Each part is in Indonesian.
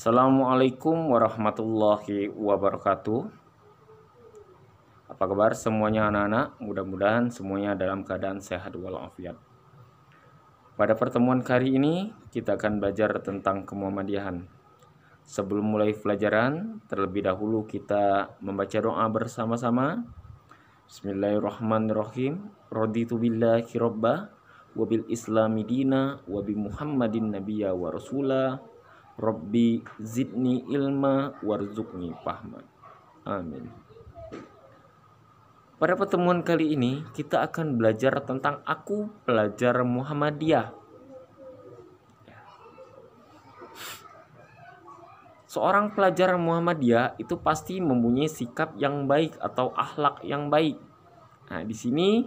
Assalamualaikum warahmatullahi wabarakatuh. Apa kabar semuanya anak-anak? Mudah-mudahan semuanya dalam keadaan sehat walafiat. Pada pertemuan kali ini kita akan belajar tentang kemuhammadiyahan. Sebelum mulai pelajaran, terlebih dahulu kita membaca doa bersama-sama. Bismillahirrahmanirrahim. Raditu billahi rabbah wa bil islami dina wa bi Muhammadin nabiyya wa rasulah. Rabbi zidni ilma warzuqni fahma. Amin. Pada pertemuan kali ini kita akan belajar tentang aku pelajar Muhammadiyah. Seorang pelajar Muhammadiyah itu pasti mempunyai sikap yang baik atau akhlak yang baik. Nah, di sini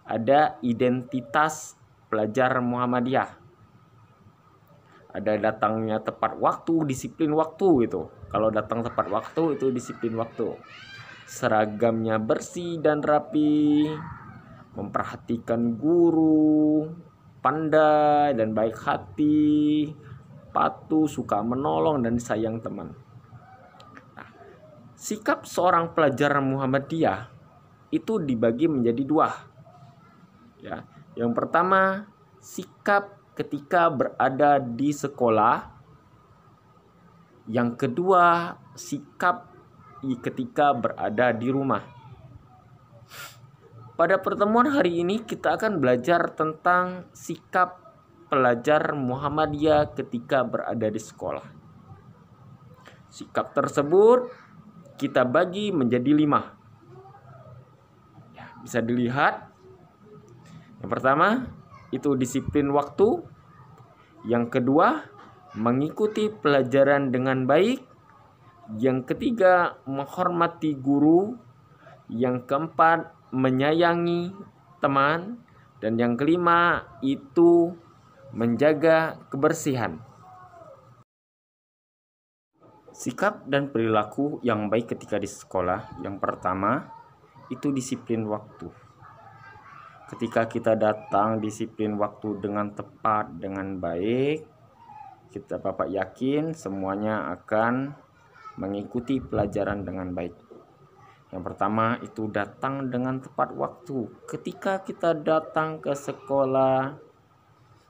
ada identitas pelajar Muhammadiyah. Ada datangnya tepat waktu, disiplin waktu itu. Kalau datang tepat waktu itu disiplin waktu. Seragamnya bersih dan rapi, memperhatikan guru, pandai dan baik hati, patuh, suka menolong dan sayang teman. Nah, sikap seorang pelajar Muhammadiyah itu dibagi menjadi dua. Ya, yang pertama sikap ketika berada di sekolah. Yang kedua, sikap ketika berada di rumah. Pada pertemuan hari ini kita akan belajar tentang sikap pelajar Muhammadiyah ketika berada di sekolah. Sikap tersebut kita bagi menjadi 5. Ya, bisa dilihat. Yang pertama itu disiplin waktu. Yang kedua, mengikuti pelajaran dengan baik. Yang ketiga, menghormati guru. Yang keempat, menyayangi teman. Dan yang kelima, itu menjaga kebersihan. Sikap dan perilaku yang baik ketika di sekolah. Yang pertama, itu disiplin waktu. Ketika kita datang disiplin waktu dengan tepat, dengan baik, kita Bapak yakin semuanya akan mengikuti pelajaran dengan baik. Yang pertama itu datang dengan tepat waktu. Ketika kita datang ke sekolah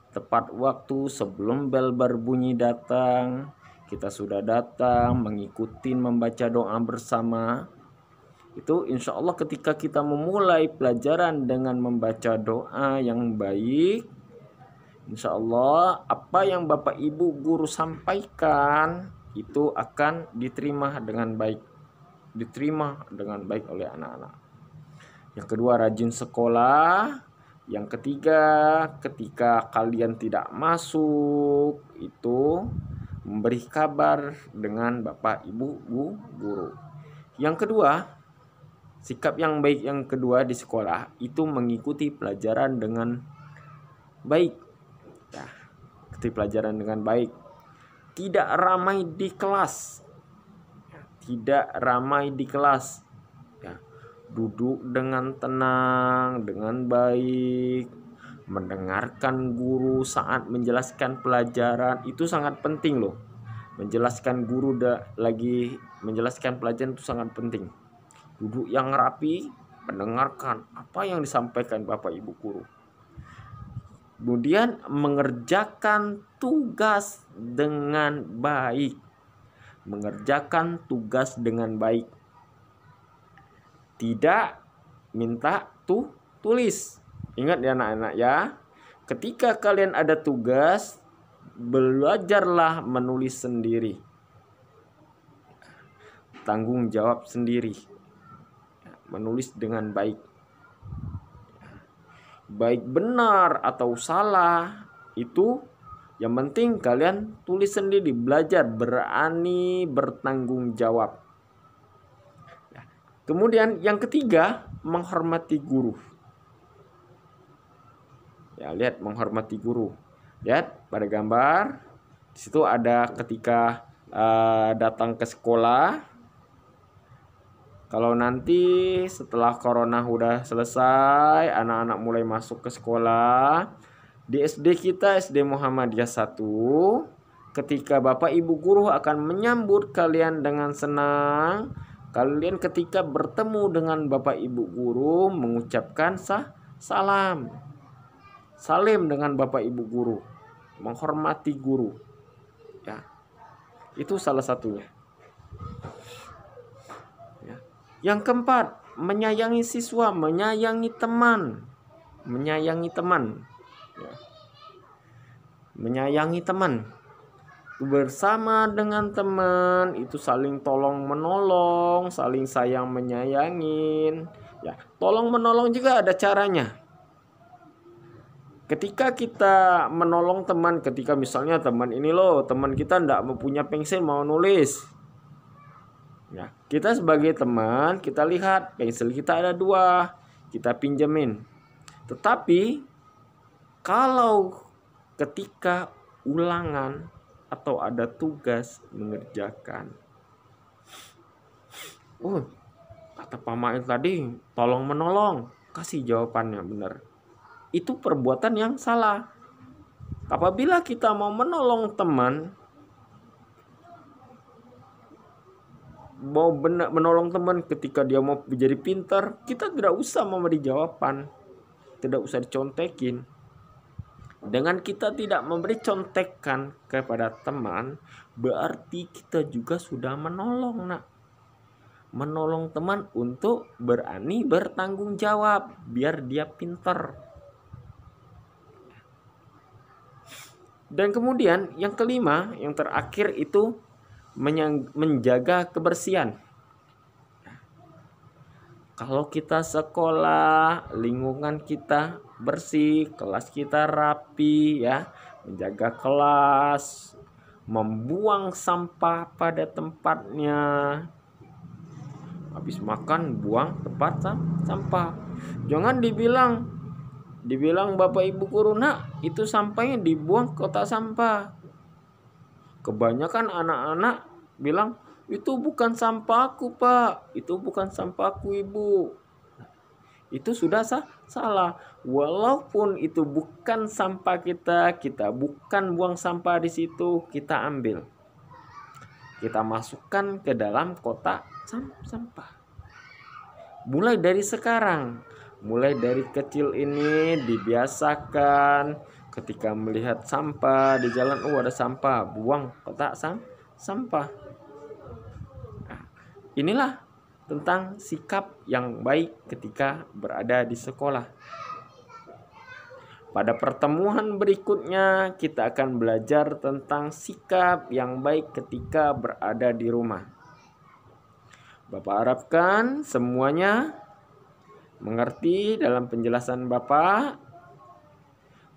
tepat waktu sebelum bel berbunyi datang, kita sudah datang mengikuti membaca doa bersama. Itu insya Allah ketika kita memulai pelajaran dengan membaca doa yang baik, insya Allah apa yang Bapak Ibu guru sampaikan itu akan diterima dengan baik. Diterima dengan baik oleh anak-anak. Yang kedua, rajin sekolah. Yang ketiga, ketika kalian tidak masuk, itu memberi kabar dengan Bapak Ibu guru. Yang kedua, sikap yang baik yang kedua di sekolah itu mengikuti pelajaran dengan baik. Ya, ikuti pelajaran dengan baik. Tidak ramai di kelas. Tidak ramai di kelas. Ya, duduk dengan tenang, dengan baik. Mendengarkan guru saat menjelaskan pelajaran itu sangat penting loh. Menjelaskan guru lagi menjelaskan pelajaran itu sangat penting. Duduk yang rapi, mendengarkan apa yang disampaikan Bapak Ibu guru. Kemudian mengerjakan tugas dengan baik. Mengerjakan tugas dengan baik. Tidak minta tulis. Ingat ya anak-anak ya. Ketika kalian ada tugas, belajarlah menulis sendiri. Tanggung jawab sendiri. Menulis dengan baik. Baik benar atau salah itu yang penting kalian tulis sendiri, belajar, berani bertanggung jawab. Kemudian yang ketiga, menghormati guru. Ya, lihat menghormati guru. Lihat pada gambar. Di situ ada ketika datang ke sekolah. Kalau nanti setelah corona udah selesai, anak-anak mulai masuk ke sekolah. Di SD kita, SD Muhammadiyah 1, ketika Bapak Ibu guru akan menyambut kalian dengan senang. Kalian ketika bertemu dengan Bapak Ibu guru mengucapkan salam. Salim dengan Bapak Ibu guru, menghormati guru. Ya. Itu salah satunya. Ya. Yang keempat, menyayangi siswa, menyayangi teman. Menyayangi teman. Ya. Menyayangi teman. Bersama dengan teman itu saling tolong menolong, saling sayang menyayangin. Ya, tolong menolong juga ada caranya. Ketika kita menolong teman, ketika misalnya teman ini loh, teman kita tidak mempunyai pensil mau nulis. Ya, kita sebagai teman, kita lihat pensil kita ada 2, kita pinjemin. Tetapi kalau ketika ulangan atau ada tugas mengerjakan, kata Pak Mail tadi tolong menolong, kasih jawabannya benar. Itu perbuatan yang salah. Apabila kita mau menolong teman, mau menolong teman ketika dia mau menjadi pintar, kita tidak usah memberi jawaban, tidak usah dicontekin. Dengan kita tidak memberi contekan kepada teman, berarti kita juga sudah menolong, nak. Menolong teman untuk berani bertanggung jawab, biar dia pintar. Dan kemudian yang kelima, yang terakhir itu menjaga kebersihan. Kalau kita sekolah, lingkungan kita bersih, kelas kita rapi, ya, menjaga kelas, membuang sampah pada tempatnya. Habis makan buang tempat sampah. Jangan dibilang Bapak Ibu guru, nak, itu sampahnya dibuang ke kotak sampah. Kebanyakan anak-anak bilang, itu bukan sampahku, Pak. Itu bukan sampahku, Ibu. Itu sudah salah. Walaupun itu bukan sampah kita bukan buang sampah di situ, kita ambil. Kita masukkan ke dalam kotak sampah. Mulai dari sekarang, mulai dari kecil ini dibiasakan ketika melihat sampah di jalan, ada sampah, buang kotak sampah. Inilah tentang sikap yang baik ketika berada di sekolah. Pada pertemuan berikutnya kita akan belajar tentang sikap yang baik ketika berada di rumah. Bapak harapkan semuanya mengerti dalam penjelasan Bapak.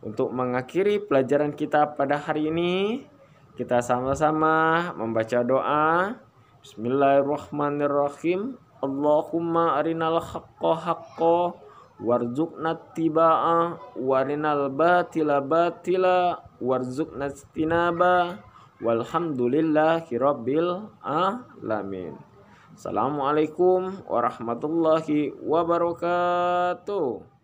Untuk mengakhiri pelajaran kita pada hari ini, kita sama-sama membaca doa. Bismillahirrahmanirrahim. Allahumma arinal haqqa haqqa warzuqna tibaa warinal batila batila warzuqna istinaba walhamdulillahi rabbil alamin. Assalamualaikum warahmatullahi wabarakatuh.